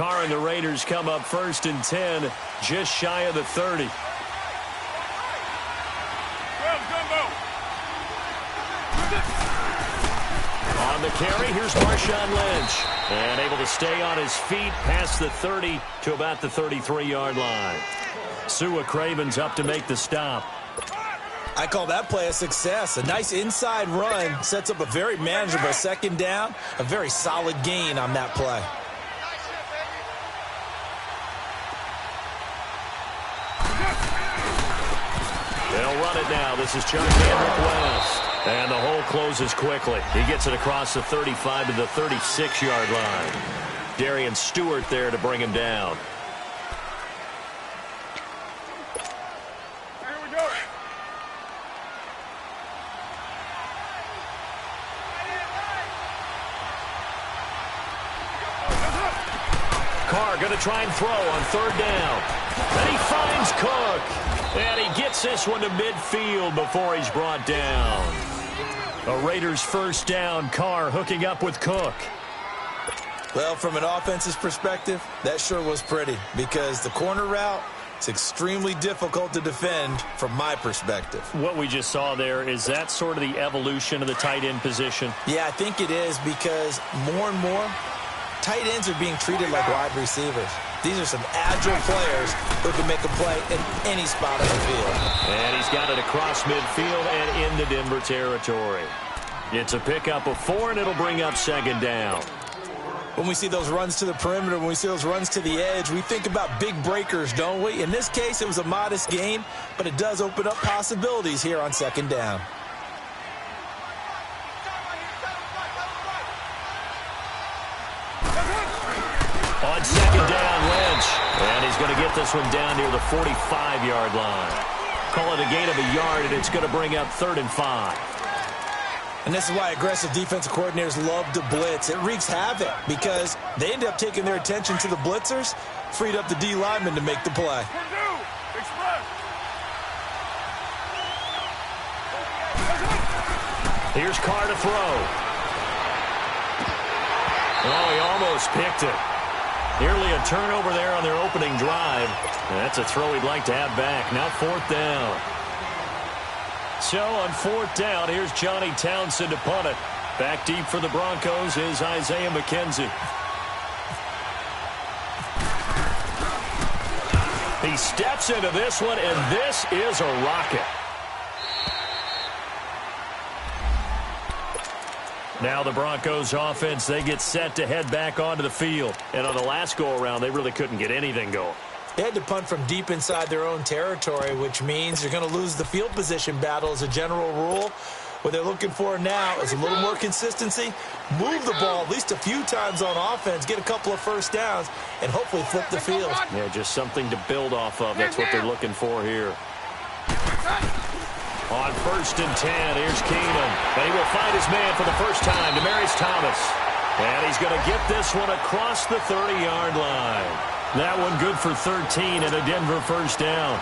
Carr and the Raiders come up 1st and 10, just shy of the 30. On the carry, here's Marshawn Lynch. And able to stay on his feet past the 30 to about the 33-yard line. Sua Craven's up to make the stop. I call that play a success. A nice inside run sets up a very manageable 2nd down. A very solid gain on that play. They'll run it now. This is Charkandrick West. And the hole closes quickly. He gets it across the 35 to the 36-yard line. Darian Stewart there to bring him down. Carr going to try and throw on 3rd down. And he finds Cook. And he gets this one to midfield before he's brought down. A Raiders 1st down. Carr hooking up with Cook. Well, from an offense's perspective, that sure was pretty because the corner route is extremely difficult to defend from my perspective. What we just saw there, is that sort of the evolution of the tight end position? Yeah, I think it is because more and more, tight ends are being treated like wide receivers. These are some agile players who can make a play in any spot on the field. And he's got it across midfield and into Denver territory. It's a pickup of 4, and it'll bring up 2nd down. When we see those runs to the perimeter, when we see those runs to the edge, we think about big breakers, don't we? In this case, it was a modest gain, but it does open up possibilities here on 2nd down. On 2nd down, Lynch. And he's going to get this one down near the 45-yard line. Call it a gain of a yard, and it's going to bring up 3rd and 5. And this is why aggressive defensive coordinators love to blitz. It wreaks havoc because they end up taking their attention to the blitzers, freed up the D lineman to make the play. Here's Carr to throw. Oh, he almost picked it. Nearly a turnover there on their opening drive. And that's a throw he'd like to have back. Now 4th down. So on 4th down, here's Johnny Townsend to punt it. Back deep for the Broncos is Isaiah McKenzie. He steps into this one, and this is a rocket. Now the Broncos offense, they get set to head back onto the field. And on the last go-around, they really couldn't get anything going. They had to punt from deep inside their own territory, which means you're going to lose the field position battle as a general rule. What they're looking for now is a little more consistency, move the ball at least a few times on offense, get a couple of 1st downs, and hopefully flip the field. Yeah, just something to build off of. That's what they're looking for here. On 1st and 10, here's Keenum. And he will find his man for the first time, Demaryius Thomas. And he's going to get this one across the 30-yard line. That one good for 13 and a Denver 1st down.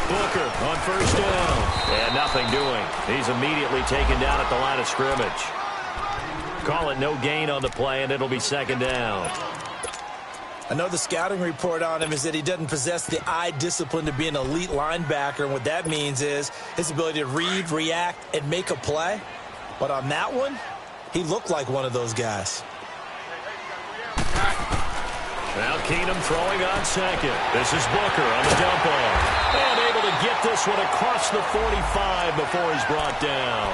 Booker on 1st down. And nothing doing. He's immediately taken down at the line of scrimmage. Call it no gain on the play, and it'll be 2nd down. I know the scouting report on him is that he doesn't possess the eye discipline to be an elite linebacker, and what that means is his ability to read, react, and make a play. But on that one, he looked like one of those guys. Now Keenum throwing on 2nd. This is Booker on the dump off. And able to get this one across the 45 before he's brought down.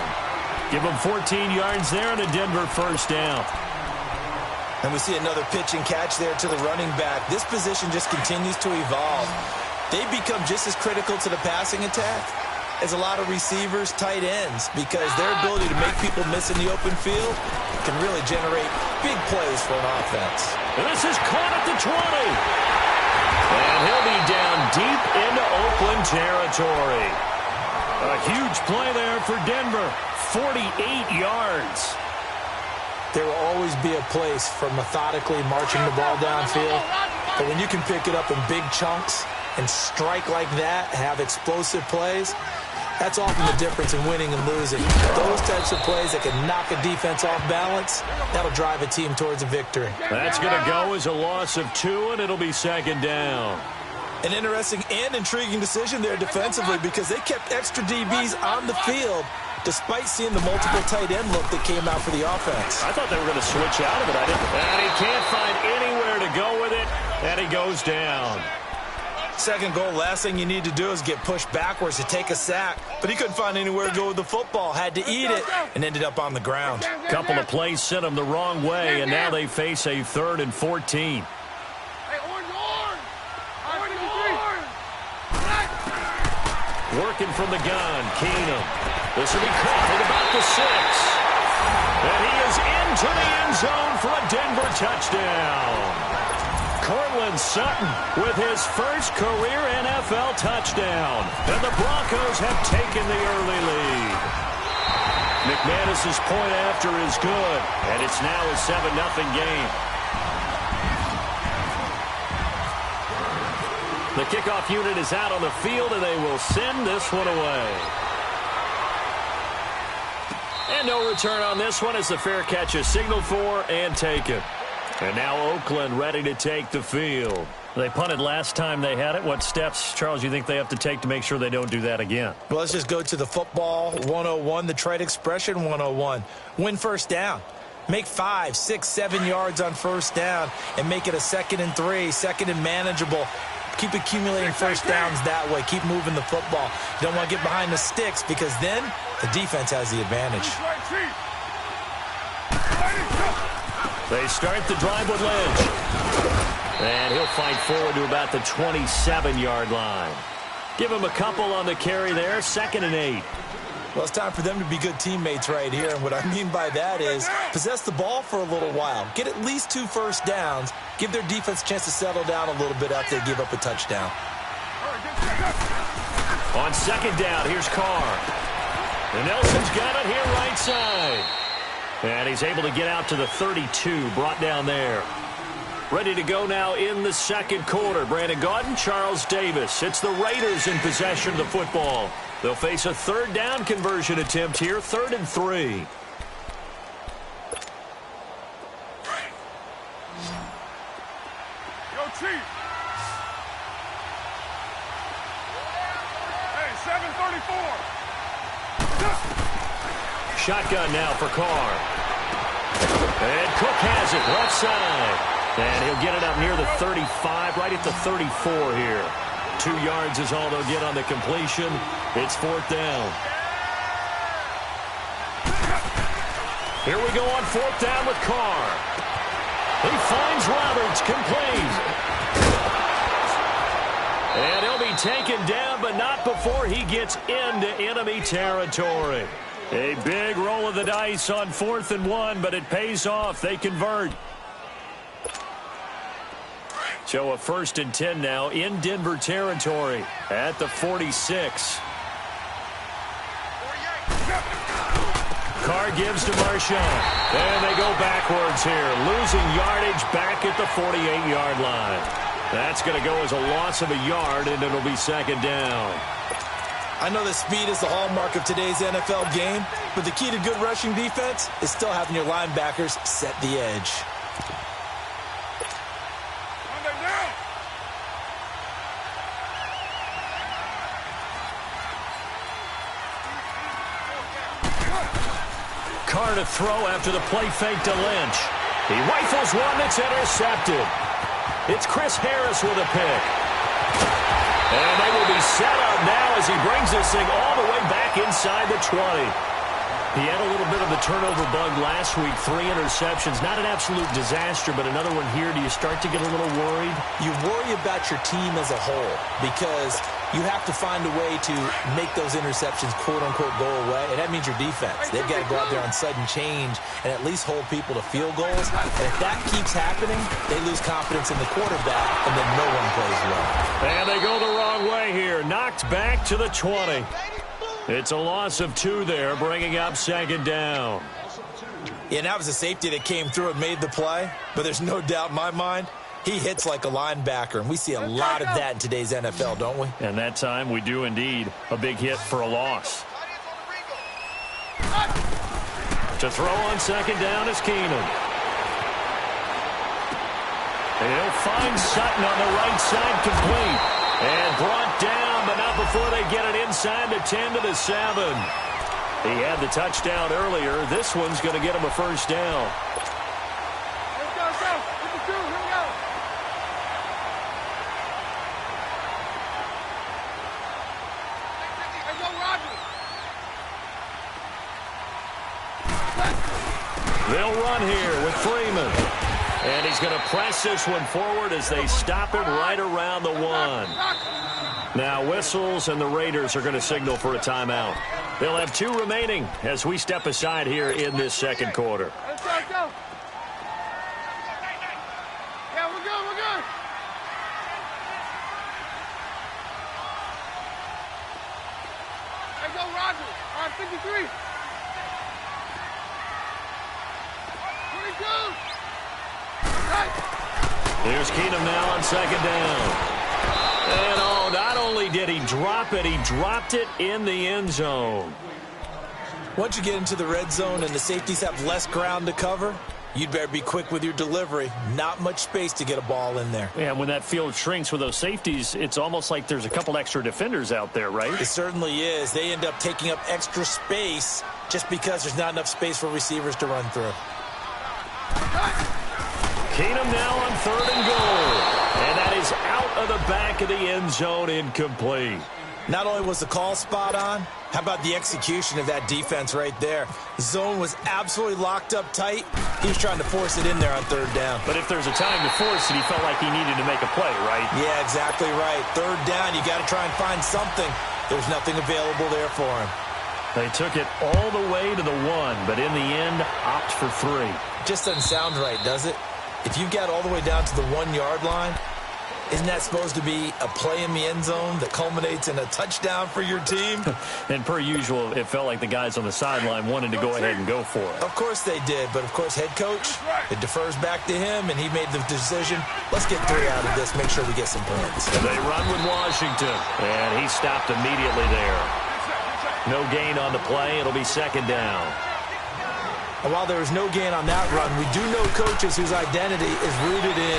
Give him 14 yards there and a Denver 1st down. And we see another pitch and catch there to the running back. This position just continues to evolve. They become just as critical to the passing attack as a lot of receivers, tight ends, because their ability to make people miss in the open field can really generate big plays for an offense. And this is caught at the 20. And he'll be down deep into Oakland territory. A huge play there for Denver. 48 yards. There will always be a place for methodically marching the ball downfield. But when you can pick it up in big chunks and strike like that, have explosive plays, That's often the difference in winning and losing. Those types of plays that can knock a defense off balance, that'll drive a team towards a victory. That's going to go as a loss of 2, and it'll be second down. An interesting and intriguing decision there defensively because they kept extra DBs on the field despite seeing the multiple tight end look that came out for the offense. I thought they were going to switch out of it. And he can't find anywhere to go with it, and he goes down. Second goal, last thing you need to do is get pushed backwards to take a sack. But he couldn't find anywhere to go with the football, had to eat it, and ended up on the ground. Couple of plays sent him the wrong way, and now they face a 3rd and 14. Working from the gun, Keenum. This will be caught at about the 6. And he is into the end zone for a Denver touchdown. Cortland Sutton with his first career NFL touchdown. And the Broncos have taken the early lead. McManus's point after is good, and it's now a 7-0 game. The kickoff unit is out on the field, and they will send this one away. And no return on this one as the fair catch is signaled for and taken. And now Oakland ready to take the field. They punted last time they had it. What steps, Charles, you think they have to take to make sure they don't do that again? Well, let's just go to the football 101, the trite expression 101. Win first down. Make 5, 6, 7 yards on first down and make it a 2nd and 3, 2nd and manageable. Keep accumulating first downs that way. Keep moving the football. You don't want to get behind the sticks because then the defense has the advantage. They start the drive with Lynch. And he'll fight forward to about the 27-yard line. Give him a couple on the carry there, 2nd and 8. Well, it's time for them to be good teammates right here. And what I mean by that is possess the ball for a little while. Get at least 2 first downs. Give their defense a chance to settle down a little bit after they give up a touchdown. On 2nd down, here's Carr. And Nelson's got it here right side. And he's able to get out to the 32, brought down there. Ready to go now in the 2nd quarter. Brandon Gaudin, Charles Davis. It's the Raiders in possession of the football. They'll face a 3rd down conversion attempt here, 3rd and 3. Yo, Chief. Hey, 734. Shotgun now for Carr. And Cook has it, left side. And he'll get it up near the 35, right at the 34 here. 2 yards is all they'll get on the completion. It's 4th down. Here we go on 4th down with Carr. He finds Roberts, complete. And he'll be taken down, but not before he gets into enemy territory. A big roll of the dice on 4th and 1, but it pays off. They convert. So a 1st and 10 now in Denver territory at the 46. Carr gives to Marshawn. And they go backwards here, losing yardage back at the 48-yard line. That's going to go as a loss of a yard, and it'll be 2nd down. I know that speed is the hallmark of today's NFL game, but the key to good rushing defense is still having your linebackers set the edge. Carr to throw after the play fake to Lynch. He rifles one that's intercepted. It's Chris Harris with a pick. And they will be set up now as he brings this thing all the way back inside the 20. He had a little bit of the turnover bug last week, 3 interceptions. Not an absolute disaster, but another one here. Do you start to get a little worried? You worry about your team as a whole because you have to find a way to make those interceptions, quote-unquote, go away, and that means your defense. They've got to go out there on sudden change and at least hold people to field goals. And if that keeps happening, they lose confidence in the quarterback, and then no one plays well. And they go the wrong way here. Knocked back to the 20. It's a loss of 2 there, bringing up 2nd down. Yeah, and that was a safety that came through and made the play, but there's no doubt in my mind He hits like a linebacker, and we see a lot of that in today's NFL, don't we? And that time we do indeed. A big hit for a loss. To throw on second down is Keenum. And he'll find Sutton on the right side, complete. And brought down, but not before they get it inside the 10 to the 7. He had the touchdown earlier. This one's going to get him a first down. Let's go. 52, here we go. Let's go, Roger. They'll run here with Freeman. And he's going to press this one forward as they stop him right around the 1. Now whistles, and the Raiders are going to signal for a timeout. They'll have 2 remaining as we step aside here in this second quarter. Let's go. Yeah, we're good. Let's go, Roger. All right, 53. 22. Here's Keenum now on second down. And not only did he drop it, he dropped it in the end zone. Once you get into the red zone and the safeties have less ground to cover, you'd better be quick with your delivery. Not much space to get a ball in there. Yeah, when that field shrinks with those safeties, it's almost like there's a couple extra defenders out there, right? It certainly is. They end up taking up extra space just because there's not enough space for receivers to run through. Keenum now on 3rd and goal. And that is out of the back of the end zone, incomplete. Not only was the call spot on, how about the execution of that defense right there? The zone was absolutely locked up tight. He was trying to force it in there on 3rd down. But if there's a time to force it, he felt like he needed to make a play, right? Yeah, exactly right. 3rd down, you got to try and find something. There's nothing available there for him. They took it all the way to the 1, but in the end, opt for 3. Just doesn't sound right, does it? If you got all the way down to the 1-yard line, isn't that supposed to be a play in the end zone that culminates in a touchdown for your team? And per usual, it felt like the guys on the sideline wanted to go ahead and go for it. Of course they did, but of course head coach, it defers back to him, and he made the decision, let's get 3 out of this, make sure we get some points. And they run with Washington, and he stopped immediately there. No gain on the play. It'll be second down. And while there was no gain on that run, we do know coaches whose identity is rooted in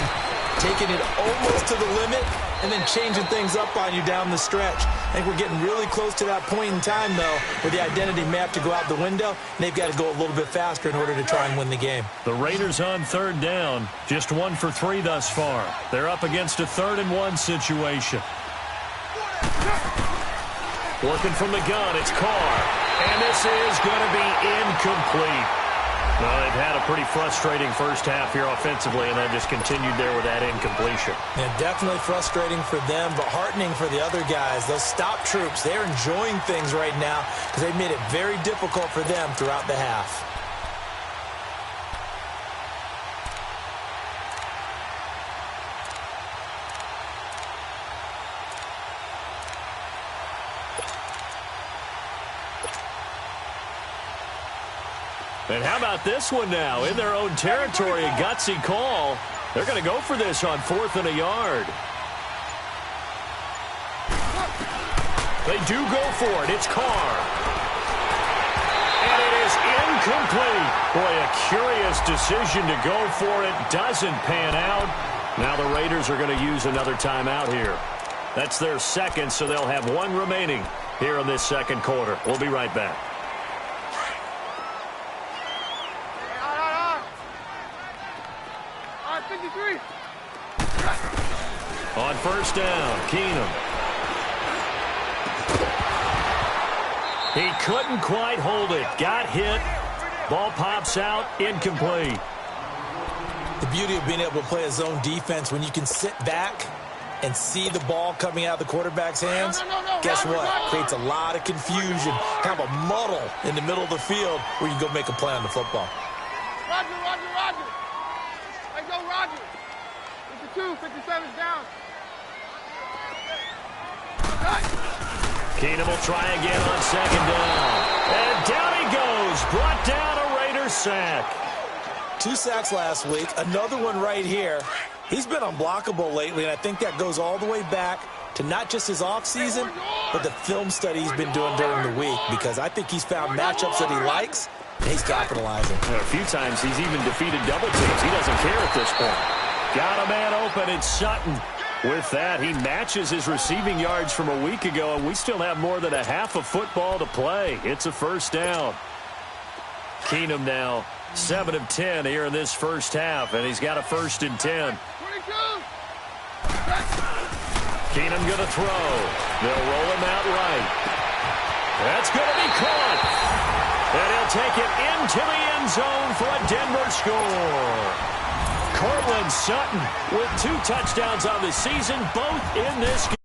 taking it almost to the limit and then changing things up on you down the stretch. I think we're getting really close to that point in time, though, where the identity may have to go out the window, and they've got to go a little bit faster in order to try and win the game. The Raiders on 3rd down, just 1 for 3 thus far. They're up against a 3rd and 1 situation. Working from the gun, it's Carr. And this is going to be incomplete. Well, they've had a pretty frustrating first half here offensively, and that just continued there with that incompletion. Yeah, definitely frustrating for them, but heartening for the other guys. Those stop troops, they're enjoying things right now because they've made it very difficult for them throughout the half. And how about this one now? In their own territory, a gutsy call. They're going to go for this on 4th and a yard. They do go for it. It's Carr. And it is incomplete. Boy, a curious decision to go for it. Doesn't pan out. Now the Raiders are going to use another timeout here. That's their second, so they'll have 1 remaining here in this second quarter. We'll be right back. On 1st down, Keenum. He couldn't quite hold it. Got hit. Ball pops out. Incomplete. The beauty of being able to play a zone defense when you can sit back and see the ball coming out of the quarterback's hands, guess what? Creates a lot of confusion, kind of a muddle in the middle of the field where you can go make a play on the football. Roger. Let's go, Roger. 52, 57's down. Keenum will try again on 2nd down. And down he goes. Brought down a Raiders sack. 2 sacks last week. Another one right here. He's been unblockable lately, and I think that goes all the way back to not just his offseason, but the film study he's been doing during the week, because I think he's found matchups that he likes, and he's capitalizing. A few times he's even defeated double teams. He doesn't care at this point. Got a man open. It's Sutton. With that, he matches his receiving yards from a week ago, and we still have more than a half of football to play. It's a first down. Keenum now 7 of 10 here in this first half, and he's got a 1st and 10. 22. Keenum going to throw. They'll roll him out right. That's going to be caught. And he'll take it into the end zone for a Denver score. Cortland Sutton with 2 touchdowns on the season, both in this game.